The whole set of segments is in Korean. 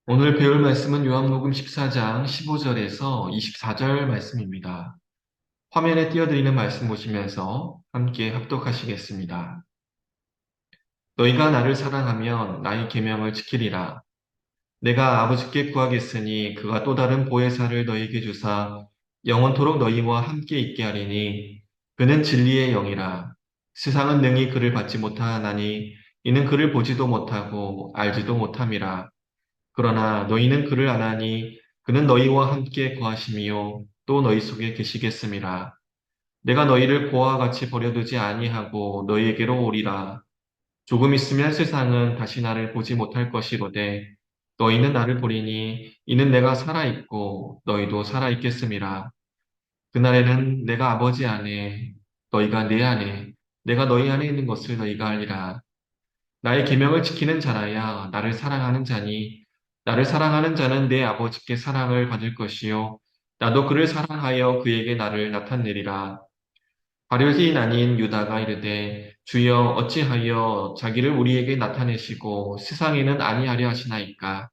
오늘 배울 말씀은 요한복음 14장 15절에서 24절 말씀입니다. 화면에 띄어드리는 말씀 보시면서 함께 합독하시겠습니다. 너희가 나를 사랑하면 나의 계명을 지키리라. 내가 아버지께 구하겠으니 그가 또 다른 보혜사를 너희에게 주사 영원토록 너희와 함께 있게 하리니 그는 진리의 영이라. 세상은 능히 그를 받지 못하나니 이는 그를 보지도 못하고 알지도 못함이라. 그러나 너희는 그를 아나니 그는 너희와 함께 거하심이요 또 너희 속에 계시겠음이라. 내가 너희를 고아와 같이 버려두지 아니하고 너희에게로 오리라. 조금 있으면 세상은 다시 나를 보지 못할 것이로되 너희는 나를 보리니 이는 내가 살아 있고 너희도 살아 있겠음이라. 그날에는 내가 아버지 안에 너희가 내 안에 내가 너희 안에 있는 것을 너희가 알리라. 나의 계명을 지키는 자라야 나를 사랑하는 자니 나를 사랑하는 자는 내 아버지께 사랑을 받을 것이요 나도 그를 사랑하여 그에게 나를 나타내리라. 바리새인 아닌 유다가 이르되 주여 어찌하여 자기를 우리에게 나타내시고 세상에는 아니하려 하시나이까.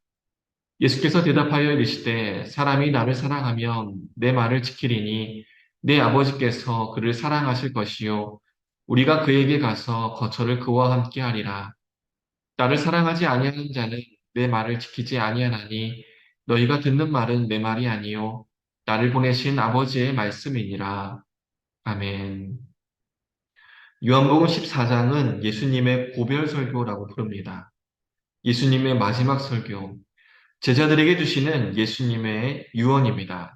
예수께서 대답하여 이르시되 사람이 나를 사랑하면 내 말을 지키리니 내 아버지께서 그를 사랑하실 것이요 우리가 그에게 가서 거처를 그와 함께 하리라. 나를 사랑하지 아니하는 자는 내 말을 지키지 아니하나니 너희가 듣는 말은 내 말이 아니요 나를 보내신 아버지의 말씀이니라. 아멘. 요한복음 14장은 예수님의 고별 설교라고 부릅니다. 예수님의 마지막 설교, 제자들에게 주시는 예수님의 유언입니다.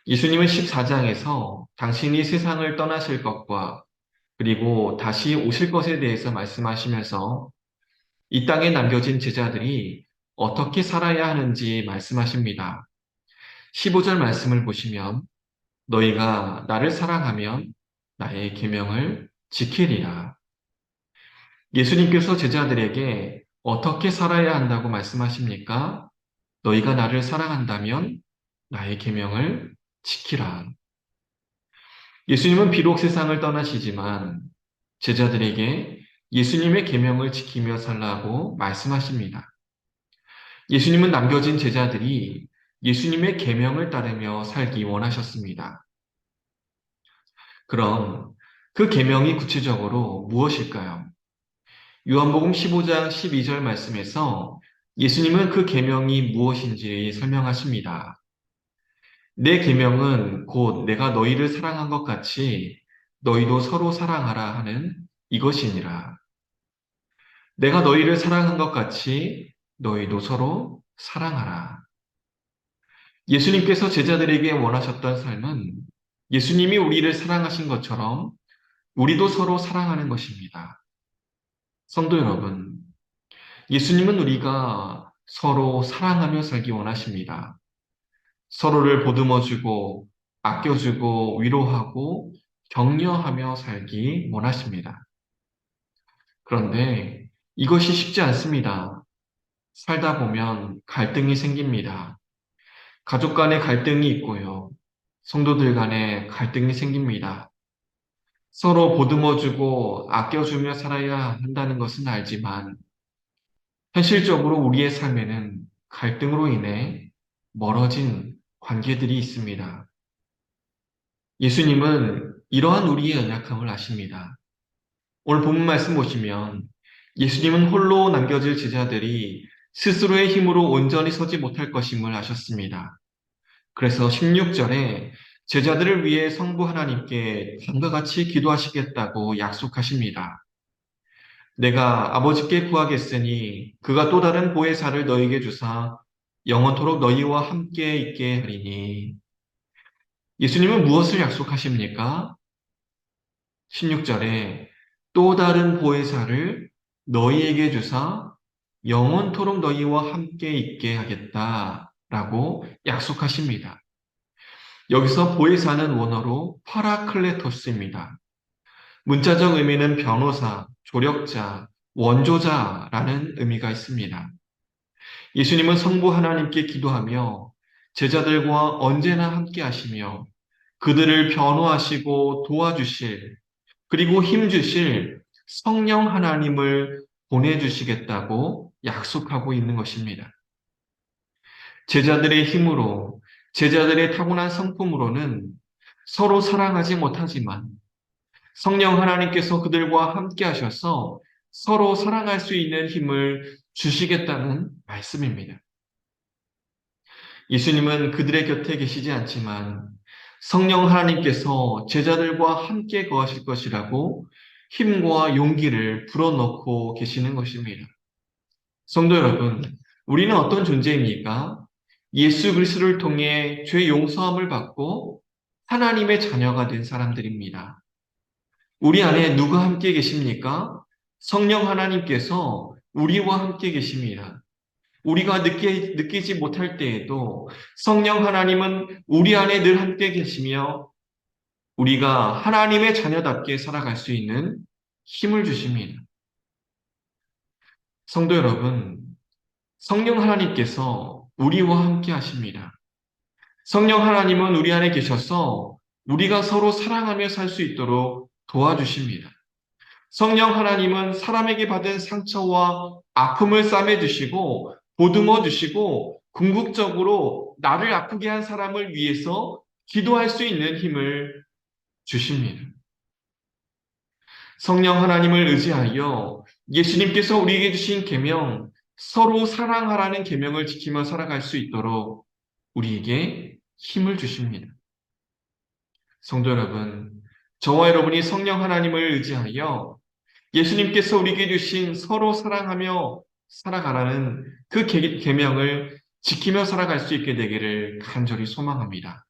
예수님은 14장에서 당신이 세상을 떠나실 것과 그리고 다시 오실 것에 대해서 말씀하시면서 이 땅에 남겨진 제자들이 어떻게 살아야 하는지 말씀하십니다. 15절 말씀을 보시면 너희가 나를 사랑하면 나의 계명을 지키리라. 예수님께서 제자들에게 어떻게 살아야 한다고 말씀하십니까? 너희가 나를 사랑한다면 나의 계명을 지키라. 예수님은 비록 세상을 떠나시지만 제자들에게 예수님의 계명을 지키며 살라고 말씀하십니다. 예수님은 남겨진 제자들이 예수님의 계명을 따르며 살기 원하셨습니다. 그럼 그 계명이 구체적으로 무엇일까요? 요한복음 15장 12절 말씀에서 예수님은 그 계명이 무엇인지 설명하십니다. 내 계명은 곧 내가 너희를 사랑한 것 같이 너희도 서로 사랑하라 하는 이것이니라. 내가 너희를 사랑한 것 같이 너희도 서로 사랑하라. 예수님께서 제자들에게 원하셨던 삶은 예수님이 우리를 사랑하신 것처럼 우리도 서로 사랑하는 것입니다. 성도 여러분, 예수님은 우리가 서로 사랑하며 살기 원하십니다. 서로를 보듬어주고, 아껴주고, 위로하고, 격려하며 살기 원하십니다. 그런데 이것이 쉽지 않습니다. 살다 보면 갈등이 생깁니다. 가족 간의 갈등이 있고요. 성도들 간의 갈등이 생깁니다. 서로 보듬어주고 아껴주며 살아야 한다는 것은 알지만 현실적으로 우리의 삶에는 갈등으로 인해 멀어진 관계들이 있습니다. 예수님은 이러한 우리의 연약함을 아십니다. 오늘 본문 말씀 보시면 예수님은 홀로 남겨질 제자들이 스스로의 힘으로 온전히 서지 못할 것임을 아셨습니다. 그래서 16절에 제자들을 위해 성부 하나님께 다음과 같이 기도하시겠다고 약속하십니다. 내가 아버지께 구하겠으니 그가 또 다른 보혜사를 너희에게 주사 영원토록 너희와 함께 있게 하리니. 예수님은 무엇을 약속하십니까? 16절에 또 다른 보혜사를 너희에게 주사 영원토록 너희와 함께 있게 하겠다라고 약속하십니다. 여기서 보혜사는 원어로 파라클레토스입니다. 문자적 의미는 변호사, 조력자, 원조자라는 의미가 있습니다. 예수님은 성부 하나님께 기도하며 제자들과 언제나 함께 하시며 그들을 변호하시고 도와주실 그리고 힘주실 성령 하나님을 보내주시겠다고 약속하고 있는 것입니다. 제자들의 힘으로, 제자들의 타고난 성품으로는 서로 사랑하지 못하지만 성령 하나님께서 그들과 함께 하셔서 서로 사랑할 수 있는 힘을 주시겠다는 말씀입니다. 예수님은 그들의 곁에 계시지 않지만 성령 하나님께서 제자들과 함께 거하실 것이라고 힘과 용기를 불어넣고 계시는 것입니다. 성도 여러분, 우리는 어떤 존재입니까? 예수 그리스도를 통해 죄 용서함을 받고 하나님의 자녀가 된 사람들입니다. 우리 안에 누가 함께 계십니까? 성령 하나님께서 우리와 함께 계십니다. 우리가 느끼지 못할 때에도 성령 하나님은 우리 안에 늘 함께 계시며 우리가 하나님의 자녀답게 살아갈 수 있는 힘을 주십니다. 성도 여러분, 성령 하나님께서 우리와 함께 하십니다. 성령 하나님은 우리 안에 계셔서 우리가 서로 사랑하며 살 수 있도록 도와주십니다. 성령 하나님은 사람에게 받은 상처와 아픔을 싸매주시고 보듬어 주시고 궁극적으로 나를 아프게 한 사람을 위해서 기도할 수 있는 힘을 주십니다. 성령 하나님을 의지하여 예수님께서 우리에게 주신 계명, 서로 사랑하라는 계명을 지키며 살아갈 수 있도록 우리에게 힘을 주십니다. 성도 여러분, 저와 여러분이 성령 하나님을 의지하여 예수님께서 우리에게 주신 서로 사랑하며 살아가라는 그 계명을 지키며 살아갈 수 있게 되기를 간절히 소망합니다.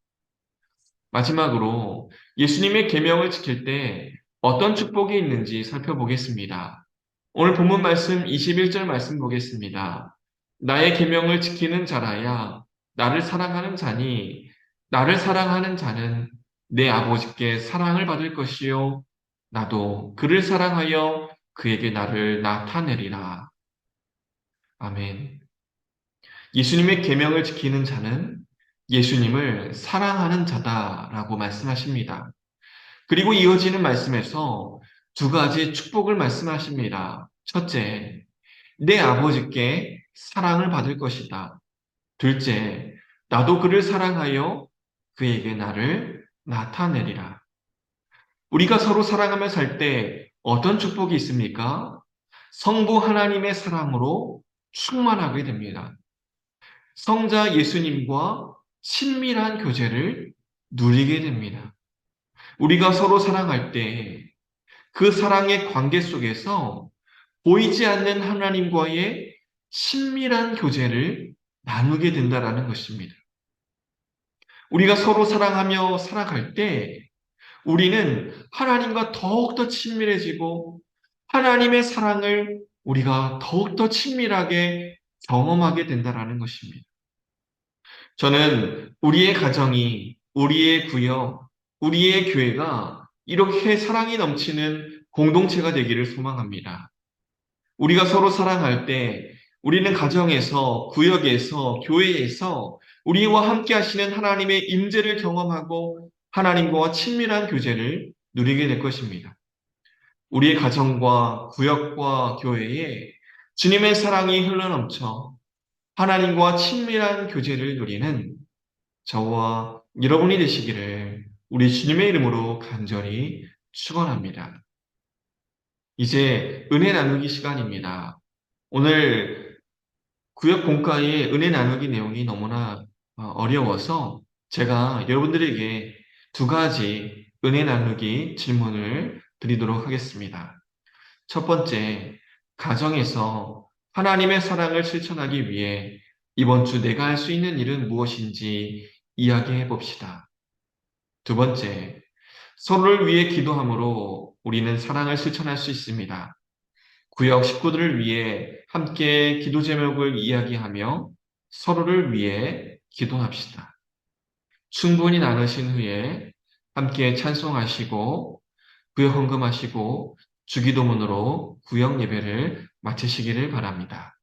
마지막으로 예수님의 계명을 지킬 때 어떤 축복이 있는지 살펴보겠습니다. 오늘 본문 말씀 21절 말씀 보겠습니다. 나의 계명을 지키는 자라야 나를 사랑하는 자니 나를 사랑하는 자는 내 아버지께 사랑을 받을 것이요 나도 그를 사랑하여 그에게 나를 나타내리라. 아멘. 예수님의 계명을 지키는 자는 예수님을 사랑하는 자다라고 말씀하십니다. 그리고 이어지는 말씀에서 두 가지 축복을 말씀하십니다. 첫째, 내 아버지께 사랑을 받을 것이다. 둘째, 나도 그를 사랑하여 그에게 나를 나타내리라. 우리가 서로 사랑하며 살 때 어떤 축복이 있습니까? 성부 하나님의 사랑으로 충만하게 됩니다. 성자 예수님과 친밀한 교제를 누리게 됩니다. 우리가 서로 사랑할 때 그 사랑의 관계 속에서 보이지 않는 하나님과의 친밀한 교제를 나누게 된다는 것입니다. 우리가 서로 사랑하며 살아갈 때 우리는 하나님과 더욱더 친밀해지고 하나님의 사랑을 우리가 더욱더 친밀하게 경험하게 된다는 것입니다. 저는 우리의 가정이, 우리의 구역, 우리의 교회가 이렇게 사랑이 넘치는 공동체가 되기를 소망합니다. 우리가 서로 사랑할 때 우리는 가정에서, 구역에서, 교회에서 우리와 함께 하시는 하나님의 임재를 경험하고 하나님과 친밀한 교제를 누리게 될 것입니다. 우리의 가정과 구역과 교회에 주님의 사랑이 흘러넘쳐 하나님과 친밀한 교제를 누리는 저와 여러분이 되시기를 우리 주님의 이름으로 간절히 축원합니다. 이제 은혜 나누기 시간입니다. 오늘 구역 공과의 은혜 나누기 내용이 너무나 어려워서 제가 여러분들에게 두 가지 은혜 나누기 질문을 드리도록 하겠습니다. 첫 번째, 가정에서 하나님의 사랑을 실천하기 위해 이번 주 내가 할 수 있는 일은 무엇인지 이야기해 봅시다. 두 번째, 서로를 위해 기도함으로 우리는 사랑을 실천할 수 있습니다. 구역 식구들을 위해 함께 기도 제목을 이야기하며 서로를 위해 기도합시다. 충분히 나누신 후에 함께 찬송하시고 구역 헌금하시고 주기도문으로 구역 예배를 마치시기를 바랍니다.